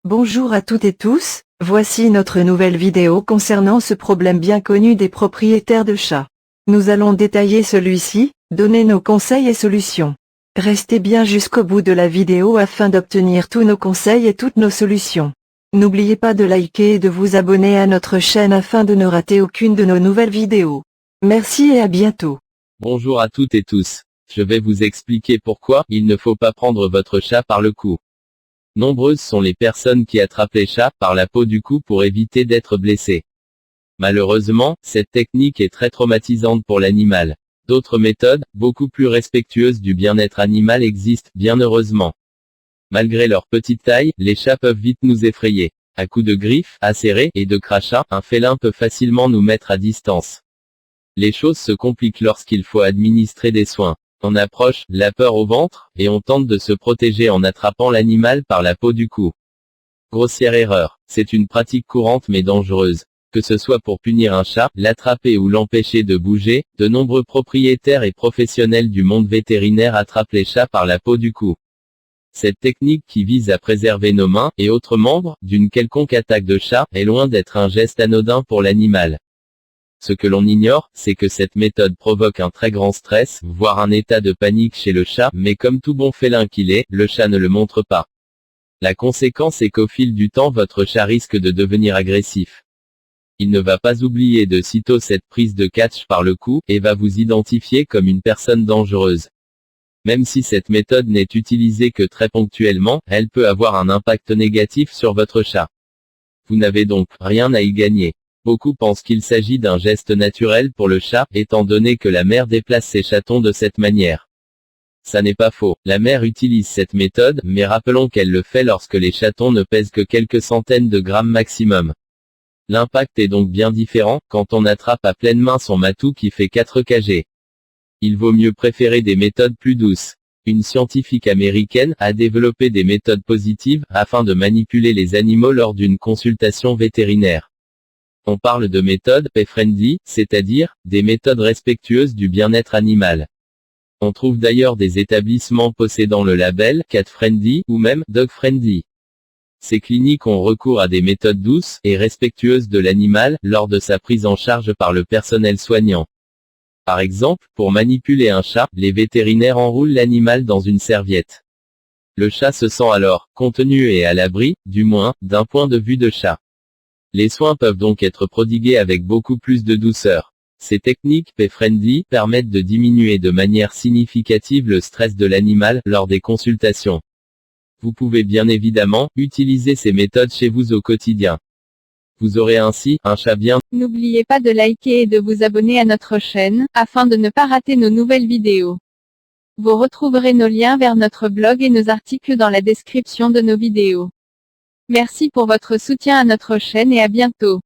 Bonjour à toutes et tous, voici notre nouvelle vidéo concernant ce problème bien connu des propriétaires de chats. Nous allons détailler celui-ci, donner nos conseils et solutions. Restez bien jusqu'au bout de la vidéo afin d'obtenir tous nos conseils et toutes nos solutions. N'oubliez pas de liker et de vous abonner à notre chaîne afin de ne rater aucune de nos nouvelles vidéos. Merci et à bientôt. Bonjour à toutes et tous. Je vais vous expliquer pourquoi il ne faut pas prendre votre chat par le cou. Nombreuses sont les personnes qui attrapent les chats par la peau du cou pour éviter d'être blessés. Malheureusement, cette technique est très traumatisante pour l'animal. D'autres méthodes, beaucoup plus respectueuses du bien-être animal existent, bien heureusement. Malgré leur petite taille, les chats peuvent vite nous effrayer. À coups de griffes, acérés et de crachats, un félin peut facilement nous mettre à distance. Les choses se compliquent lorsqu'il faut administrer des soins. On approche, la peur au ventre, et on tente de se protéger en attrapant l'animal par la peau du cou. Grossière erreur. C'est une pratique courante mais dangereuse. Que ce soit pour punir un chat, l'attraper ou l'empêcher de bouger, de nombreux propriétaires et professionnels du monde vétérinaire attrapent les chats par la peau du cou. Cette technique qui vise à préserver nos mains, et autres membres, d'une quelconque attaque de chat, est loin d'être un geste anodin pour l'animal. Ce que l'on ignore, c'est que cette méthode provoque un très grand stress, voire un état de panique chez le chat, mais comme tout bon félin qu'il est, le chat ne le montre pas. La conséquence est qu'au fil du temps votre chat risque de devenir agressif. Il ne va pas oublier de sitôt cette prise de catch par le cou, et va vous identifier comme une personne dangereuse. Même si cette méthode n'est utilisée que très ponctuellement, elle peut avoir un impact négatif sur votre chat. Vous n'avez donc rien à y gagner. Beaucoup pensent qu'il s'agit d'un geste naturel pour le chat, étant donné que la mère déplace ses chatons de cette manière. Ça n'est pas faux, la mère utilise cette méthode, mais rappelons qu'elle le fait lorsque les chatons ne pèsent que quelques centaines de grammes maximum. L'impact est donc bien différent, quand on attrape à pleine main son matou qui fait 4 kg. Il vaut mieux préférer des méthodes plus douces. Une scientifique américaine a développé des méthodes positives, afin de manipuler les animaux lors d'une consultation vétérinaire. On parle de méthodes pet-friendly, c'est-à-dire, des méthodes respectueuses du bien-être animal. On trouve d'ailleurs des établissements possédant le label cat-friendly, ou même dog-friendly. Ces cliniques ont recours à des méthodes douces, et respectueuses de l'animal, lors de sa prise en charge par le personnel soignant. Par exemple, pour manipuler un chat, les vétérinaires enroulent l'animal dans une serviette. Le chat se sent alors, contenu et à l'abri, du moins, d'un point de vue de chat. Les soins peuvent donc être prodigués avec beaucoup plus de douceur. Ces techniques pet-friendly permettent de diminuer de manière significative le stress de l'animal lors des consultations. Vous pouvez bien évidemment utiliser ces méthodes chez vous au quotidien. Vous aurez ainsi un chat bien. N'oubliez pas de liker et de vous abonner à notre chaîne, afin de ne pas rater nos nouvelles vidéos. Vous retrouverez nos liens vers notre blog et nos articles dans la description de nos vidéos. Merci pour votre soutien à notre chaîne et à bientôt.